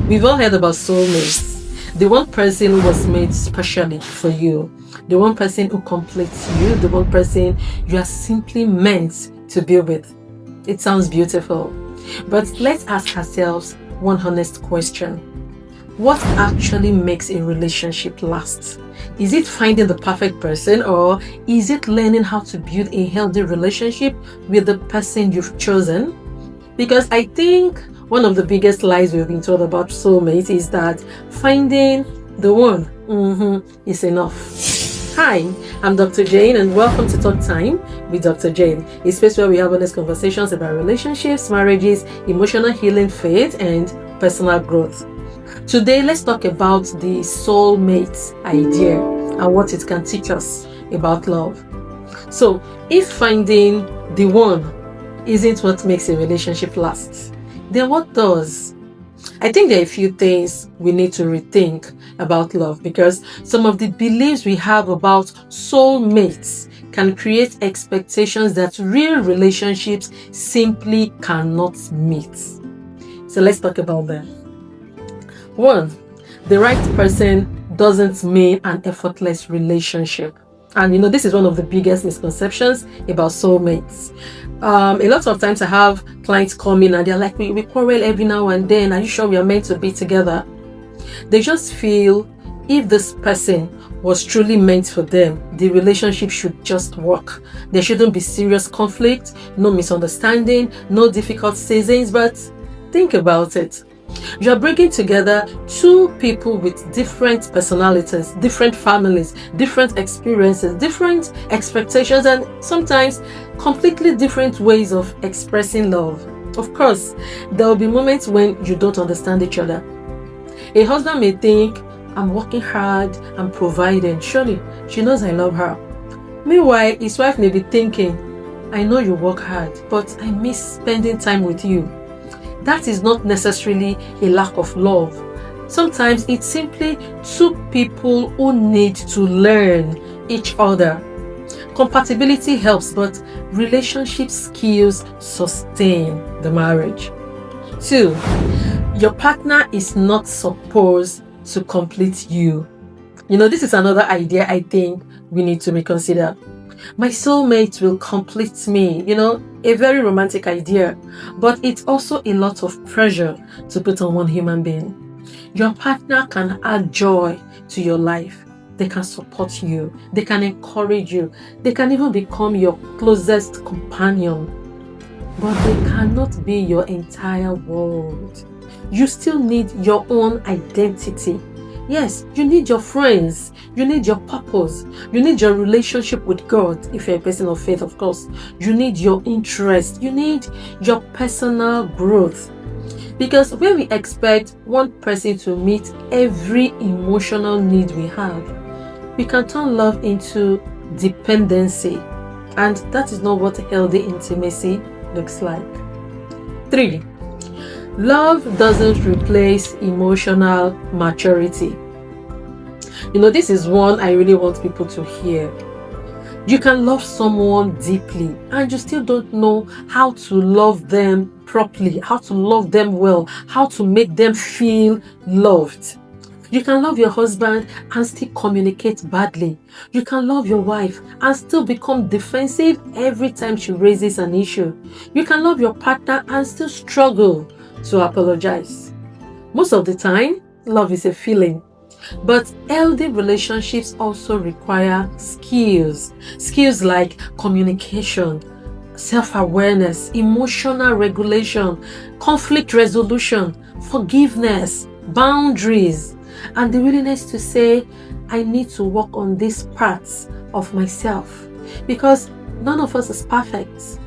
We've all heard about soulmates. The one person who was made specially for you. The one person who completes you. The one person you are simply meant to be with. It sounds beautiful. But let's ask ourselves one honest question. What actually makes a relationship last? Is it finding the perfect person, or is it learning how to build a healthy relationship with the person you've chosen? Because I think one of the biggest lies we've been told about soulmates is that finding the one is enough. Hi, I'm Dr. Jane, and welcome to Talk Time with Dr. Jane, a space where we have honest conversations about relationships, marriages, emotional healing, faith, and personal growth. Today, let's talk about the soulmate idea and what it can teach us about love. So, if finding the one isn't what makes a relationship last, then what does? I think there are a few things we need to rethink about love, because some of the beliefs we have about soulmates can create expectations that real relationships simply cannot meet. So let's talk about them. 1. The right person doesn't mean an effortless relationship. And this is one of the biggest misconceptions about soulmates. A lot of times I have clients come in and they're like, we quarrel every now and then. Are you sure we are meant to be together? They just feel if this person was truly meant for them, the relationship should just work. There shouldn't be serious conflict, no misunderstanding, no difficult seasons. But think about it. You are bringing together two people with different personalities, different families, different experiences, different expectations, and sometimes completely different ways of expressing love. Of course, there will be moments when you don't understand each other. A husband may think, I'm working hard, I'm providing. Surely, she knows I love her. Meanwhile, his wife may be thinking, I know you work hard, but I miss spending time with you. That is not necessarily a lack of love. Sometimes it's simply two people who need to learn each other. Compatibility helps, but relationship skills sustain the marriage. 2. Your partner is not supposed to complete you. This is another idea I think we need to reconsider. My soulmate will complete me, a very romantic idea, but it's also a lot of pressure to put on one human being. Your partner can add joy to your life. They can support you. They can encourage you. They can even become your closest companion. But they cannot be your entire world. You still need your own identity. Yes, you need your friends, you need your purpose, you need your relationship with God, if you're a person of faith, of course. You need your interest, you need your personal growth. Because when we expect one person to meet every emotional need we have, we can turn love into dependency. And that is not what healthy intimacy looks like. 3. Love doesn't replace emotional maturity. This is one I really want people to hear. You can love someone deeply and you still don't know how to love them properly, how to love them well, how to make them feel loved. You can love your husband and still communicate badly. You can love your wife and still become defensive every time she raises an issue. You can love your partner and still struggle to apologize. Most of the time, love is a feeling. But healthy relationships also require skills. Skills like communication, self-awareness, emotional regulation, conflict resolution, forgiveness, boundaries, and the willingness to say, I need to work on these parts of myself, because none of us is perfect.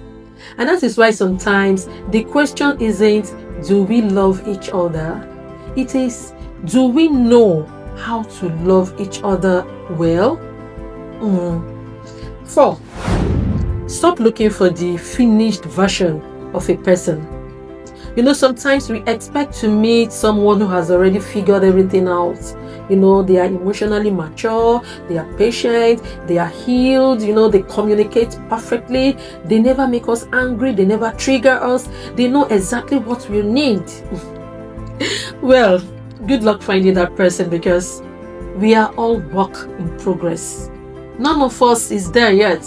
And that is why sometimes the question isn't, do we love each other? It is, do we know how to love each other well? 4. Stop looking for the finished version of a person. Sometimes we expect to meet someone who has already figured everything out. They are emotionally mature, they are patient, they are healed, they communicate perfectly, they never make us angry, they never trigger us, they know exactly what we need. Well, good luck finding that person, because we are all work in progress. None of us is there yet.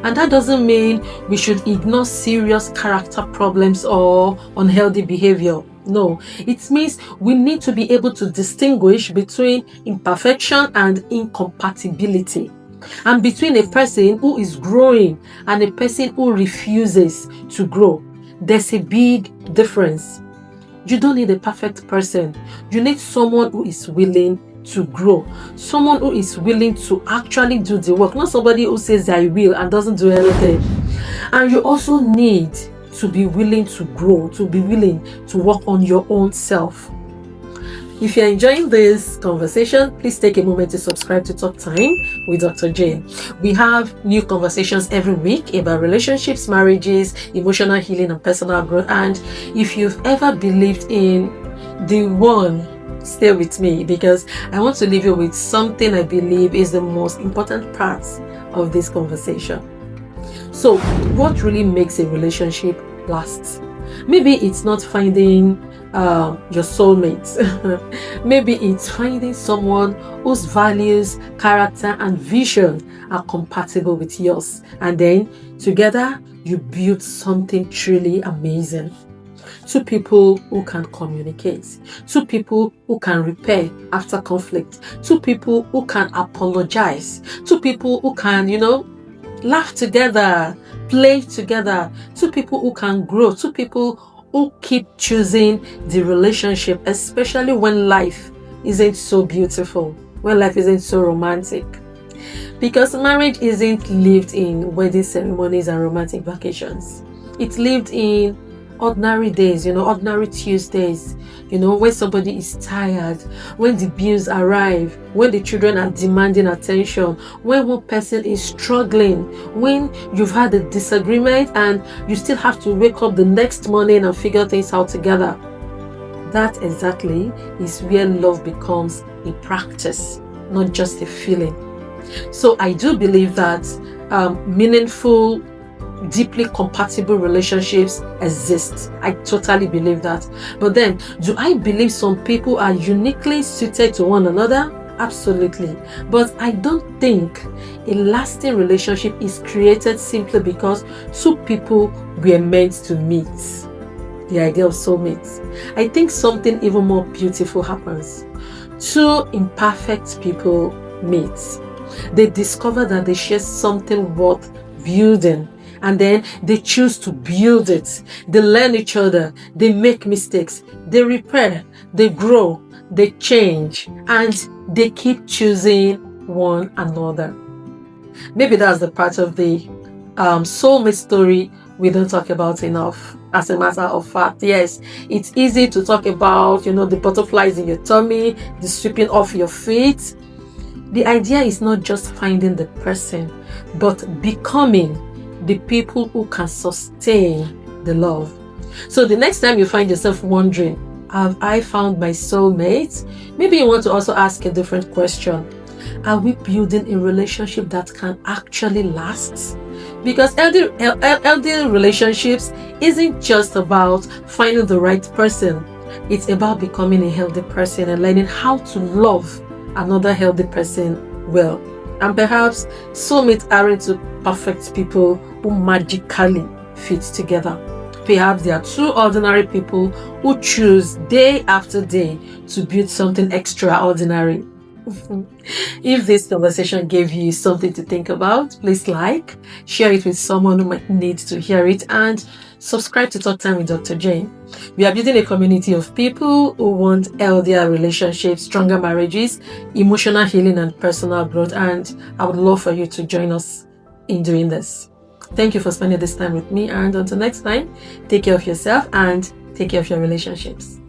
And that doesn't mean we should ignore serious character problems or unhealthy behavior. No, it means we need to be able to distinguish between imperfection and incompatibility, and between a person who is growing and a person who refuses to grow. There's a big difference. You don't need a perfect person. You need someone who is willing to grow, someone who is willing to actually do the work, not somebody who says I will and doesn't do anything. And you also need to be willing to grow, to be willing to work on your own self. If you're enjoying this conversation, please take a moment to subscribe to Talk Time with Dr. Jane. We have new conversations every week about relationships, marriages, emotional healing, and personal growth. And if you've ever believed in the one, stay with me, because I want to leave you with something I believe is the most important part of this conversation. So, what really makes a relationship last? Maybe it's not finding your soulmate. Maybe it's finding someone whose values, character, and vision are compatible with yours, and then together you build something truly amazing. Two people who can communicate, two people who can repair after conflict, two people who can apologize, two people who can, laugh together, play together, two people who can grow, two people who keep choosing the relationship, especially when life isn't so beautiful, when life isn't so romantic. Because marriage isn't lived in wedding ceremonies and romantic vacations. It's lived in ordinary days, ordinary Tuesdays, when somebody is tired, when the bills arrive, when the children are demanding attention, when one person is struggling, when you've had a disagreement and you still have to wake up the next morning and figure things out together. That exactly is where love becomes a practice, not just a feeling. So I do believe that meaningful, deeply compatible relationships exist. I totally believe that. But then, do I believe some people are uniquely suited to one another? Absolutely. But I don't think a lasting relationship is created simply because two people were meant to meet. The idea of soulmates. I think something even more beautiful happens. Two imperfect people meet. They discover that they share something worth building, and then they choose to build it. They learn each other, they make mistakes, they repair, they grow, they change, and they keep choosing one another. Maybe that's the part of the soulmate story we don't talk about enough. As a matter of fact, yes, it's easy to talk about, the butterflies in your tummy, the sweeping off your feet. The idea is not just finding the person, but becoming the people who can sustain the love. So the next time you find yourself wondering, have I found my soulmate? Maybe you want to also ask a different question. Are we building a relationship that can actually last? Because healthy relationships isn't just about finding the right person. It's about becoming a healthy person and learning how to love another healthy person well. And perhaps soulmates aren't two perfect people who magically fit together. Perhaps they are two ordinary people who choose day after day to build something extraordinary. If this conversation gave you something to think about, please share it with someone who might need to hear it, and subscribe to Talk Time with Dr. Jane. We are building a community of people who want healthier relationships, stronger marriages, emotional healing, and personal growth, and I would love for you to join us in doing this. Thank you for spending this time with me, and until next time, take care of yourself and take care of your relationships.